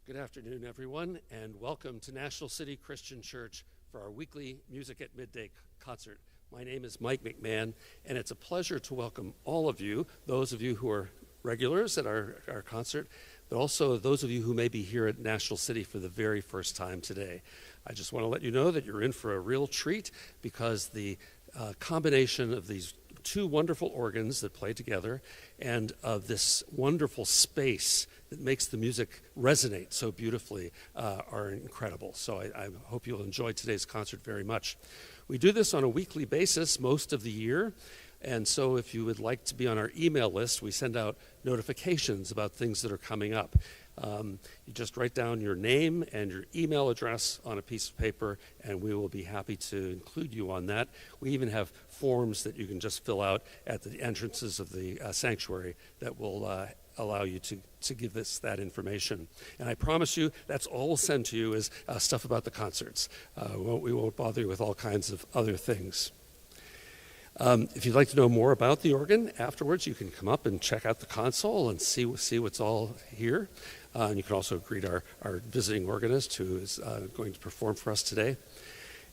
Good afternoon, everyone, and welcome to National City Christian Church for our weekly Music at Midday concert. My name is Mike McMahon, and it's a pleasure to welcome all of you, those of you who are regulars at our concert, but also those of you who may be here at National City for the very first time today. I just want to let you know that you're in for a real treat because the combination of these two wonderful organs that play together and of this wonderful space that makes the music resonate so beautifully are incredible. So I hope you'll enjoy today's concert very much. We do this on a weekly basis most of the year, and so if you would like to be on our email list, we send out notifications about things that are coming up. You just write down your name and your email address on a piece of paper, and we will be happy to include you on that. We even have forms that you can just fill out at the entrances of the sanctuary that will allow you to give that information. And I promise you, that's all we'll send to you is stuff about the concerts. We won't bother you with all kinds of other things. If you'd like to know more about the organ afterwards, you can come up and check out the console and see what's all here. And you can also greet our visiting organist who is going to perform for us today.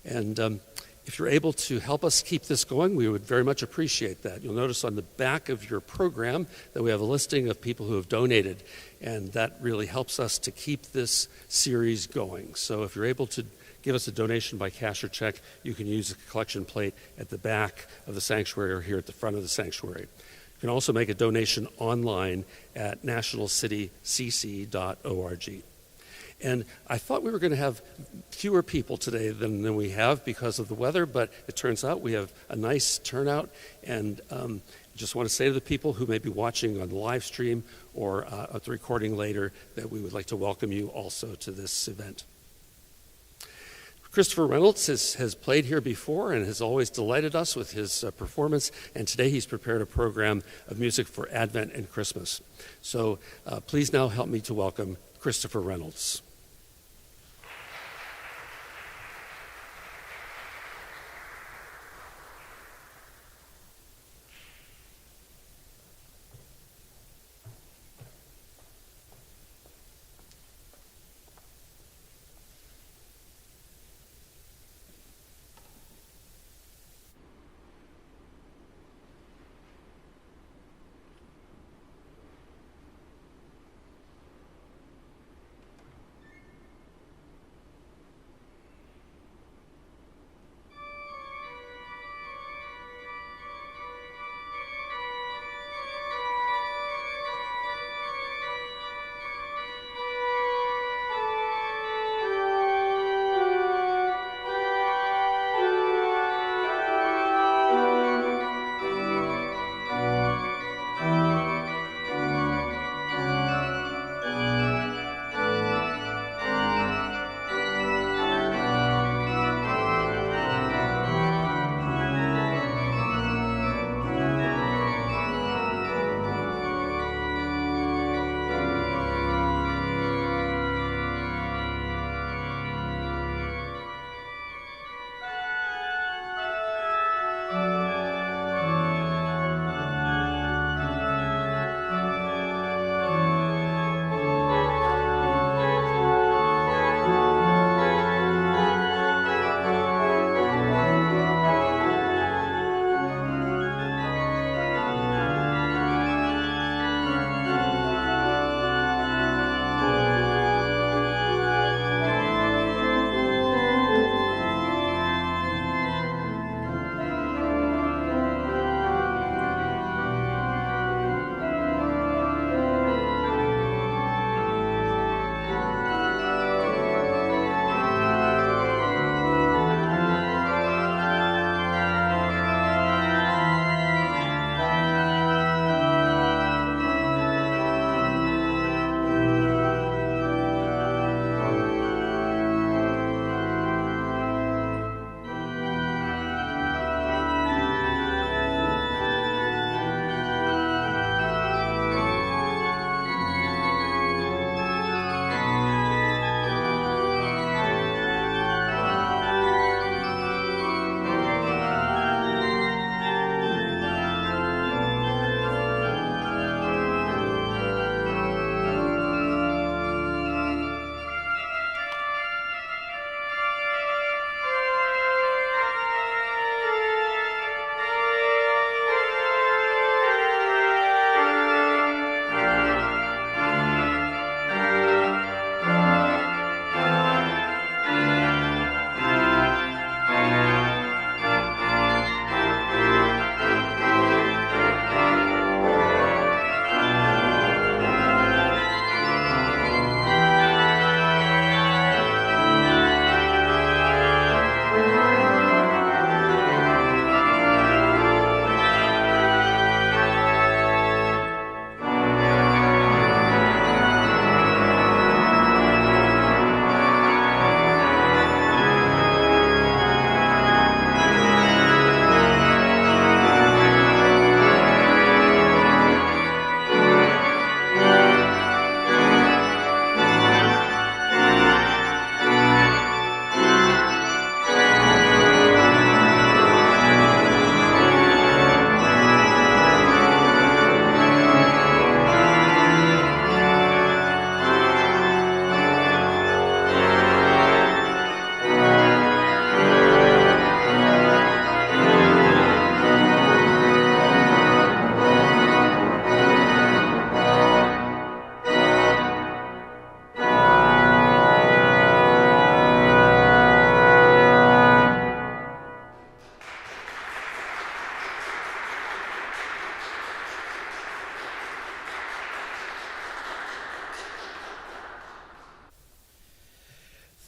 And if you're able to help us keep this going, we would very much appreciate that. You'll notice on the back of your program that we have a listing of people who have donated, and that really helps us to keep this series going. So if you're able to give us a donation by cash or check, you can use the collection plate at the back of the sanctuary or here at the front of the sanctuary. You can also make a donation online at nationalcitycc.org. And I thought we were going to have fewer people today than we have because of the weather, but it turns out we have a nice turnout. And just want to say to the people who may be watching on the live stream or at the recording later that we would like to welcome you also to this event. Christopher Reynolds has played here before and has always delighted us with his performance, and today he's prepared a program of music for Advent and Christmas. So please now help me to welcome Christopher Reynolds.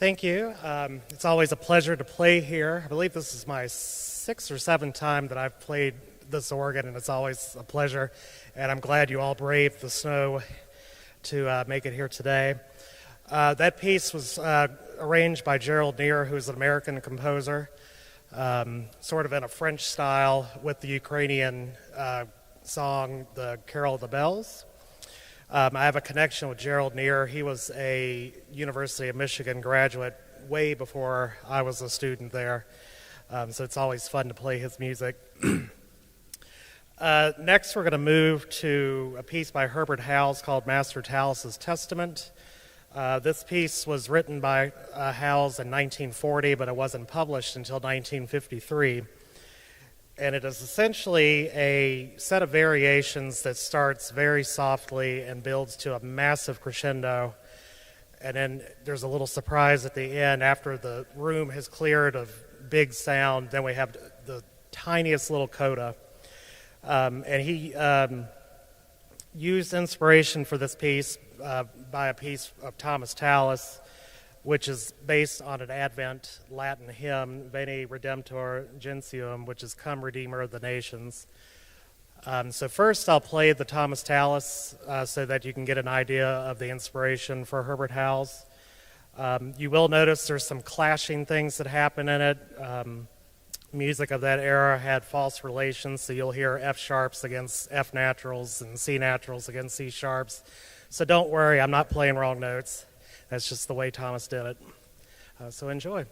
Thank you. It's always a pleasure to play here. I believe this is my 6th or 7th time that I've played this organ, and it's always a pleasure. And I'm glad you all braved the snow to make it here today. That piece was arranged by Gerald, who's an American composer, sort of in a French style with the Ukrainian song, the Carol of the Bells. I have a connection with Gerald. He was a University of Michigan graduate way before I was a student there, so it's always fun to play his music. Next, we're going to move to a piece by Herbert Howells called Master Tallis' Testament. This piece was written by Howells in 1940, but it wasn't published until 1953. And it is essentially a set of variations that starts very softly and builds to a massive crescendo. And then there's a little surprise at the end after the room has cleared of big sound. Then we have the tiniest little coda. And he used inspiration for this piece by a piece of Thomas Tallis, which is based on an Advent Latin hymn, Veni Redemptor Gentium, which is Come Redeemer of the Nations. So first I'll play the Thomas Tallis so that you can get an idea of the inspiration for Herbert Howells. You will notice there's some clashing things that happen in it. Music of that era had false relations, so you'll hear F sharps against F naturals and C naturals against C sharps. So don't worry, I'm not playing wrong notes. That's just the way Thomas did it. So enjoy.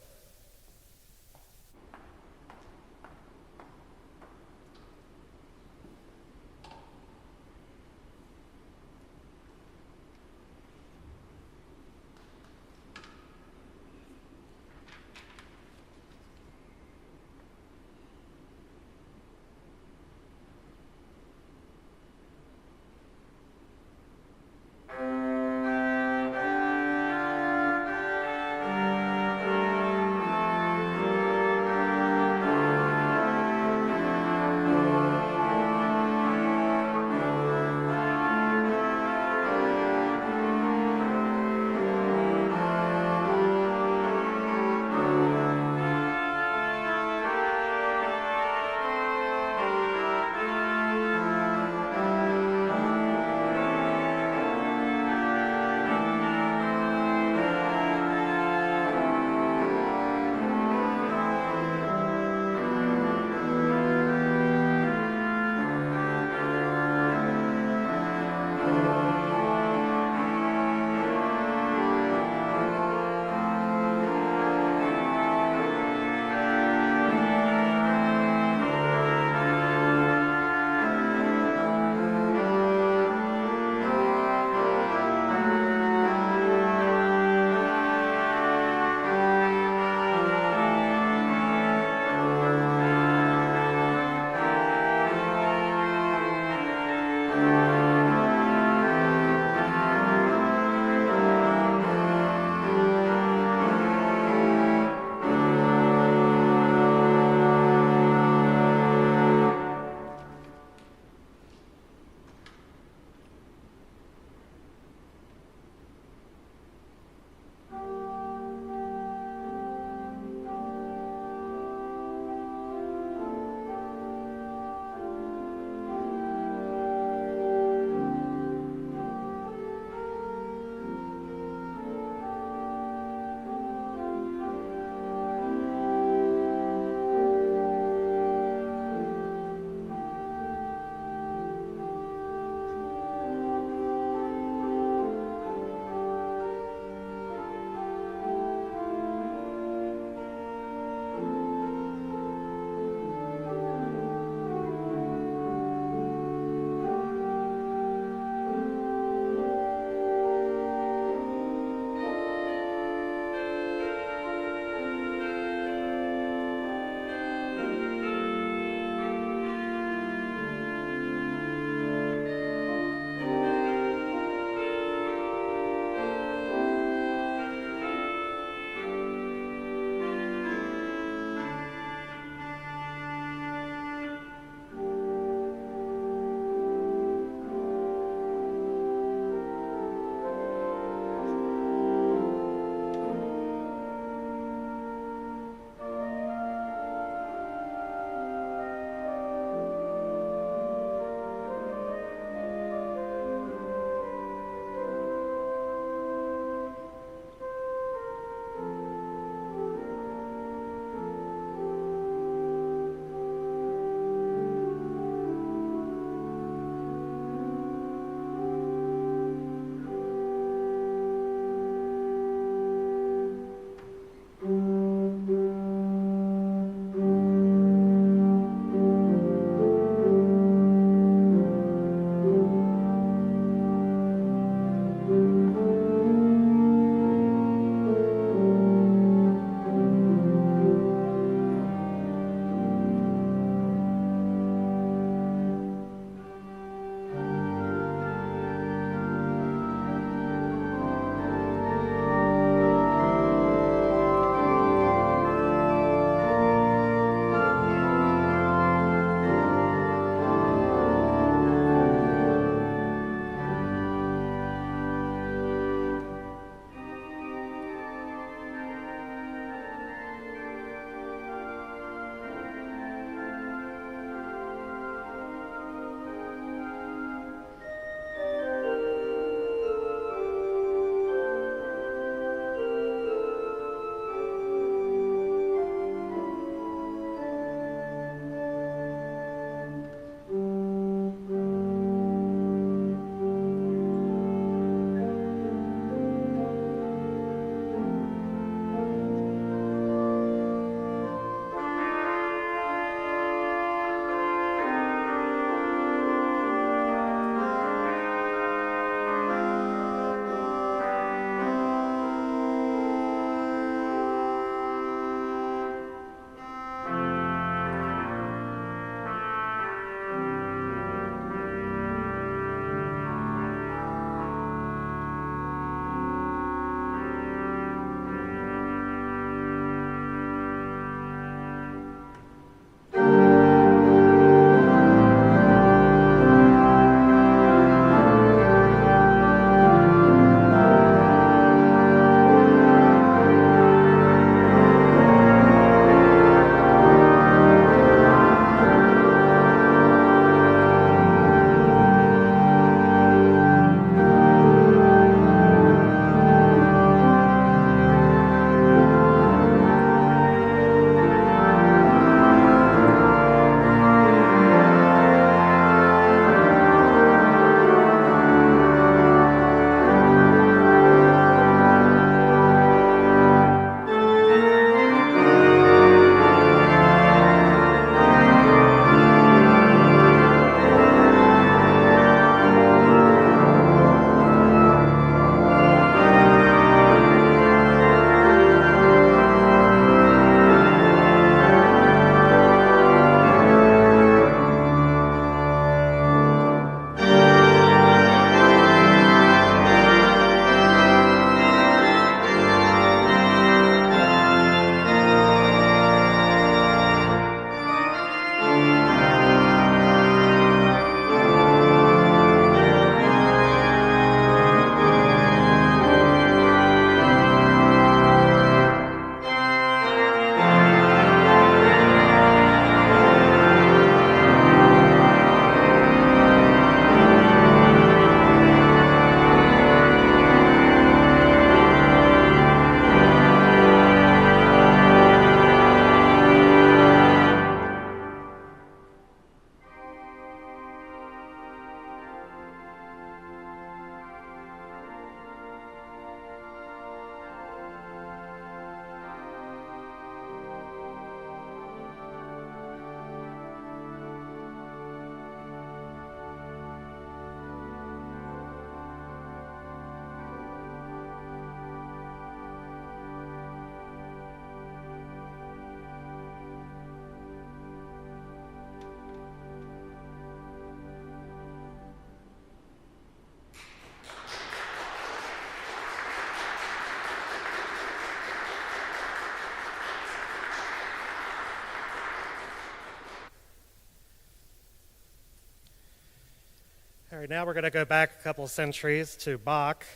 now we're going to go back a couple of centuries to Bach.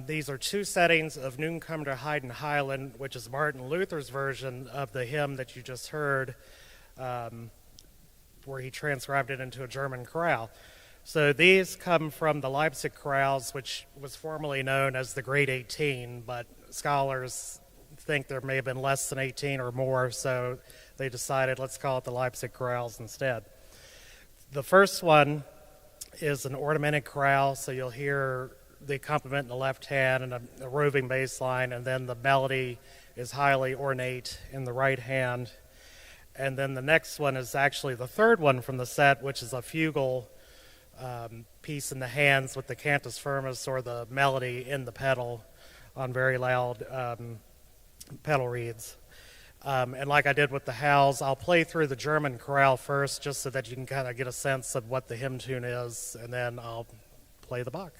These are two settings of Nun komm der Heiden Heiland, which is Martin Luther's version of the hymn that you just heard, where he transcribed it into a German chorale. So these come from the Leipzig chorales, which was formerly known as the Great 18, but scholars think there may have been less than 18 or more, so they decided let's call it the Leipzig chorales instead. The first one is an ornamented chorale, so you'll hear the accompaniment in the left hand and a roving bass line, and then the melody is highly ornate in the right hand. And then the next one is actually the third one from the set, which is a fugal piece in the hands with the cantus firmus, or the melody in the pedal, on very loud pedal reeds. And like I did with the Howells, I'll play through the German chorale first, just so that you can kind of get a sense of what the hymn tune is, and then I'll play the Bach.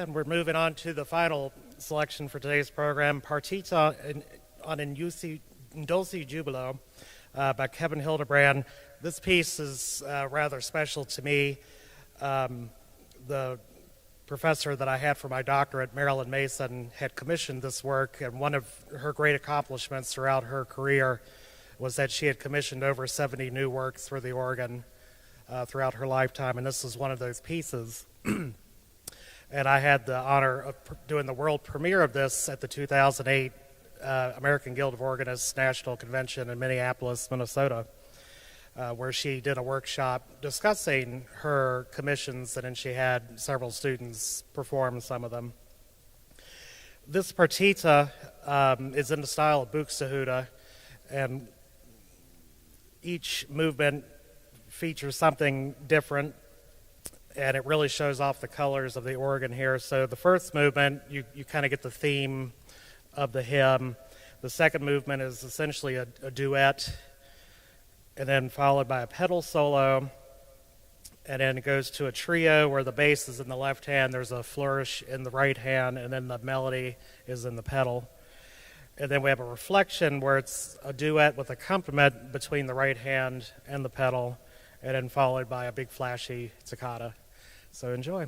And we're moving on to the final selection for today's program, Partita on dulci jubilo by Kevin Hildebrand. This piece is rather special to me. The professor that I had for my doctorate, Marilyn Mason, had commissioned this work, and one of her great accomplishments throughout her career was that she had commissioned over 70 new works for the organ throughout her lifetime, and this was one of those pieces. And I had the honor of doing the world premiere of this at the 2008 American Guild of Organists National Convention in Minneapolis, Minnesota, where she did a workshop discussing her commissions, and then she had several students perform some of them. This partita is in the style of Buxtehude, and each movement features something different, and it really shows off the colors of the organ here. So the first movement, you kind of get the theme of the hymn. The second movement is essentially a duet, and then followed by a pedal solo, and then it goes to a trio where the bass is in the left hand, there's a flourish in the right hand, and then the melody is in the pedal. And then we have a reflection where it's a duet with accompaniment between the right hand and the pedal, and then followed by a big flashy toccata. So enjoy.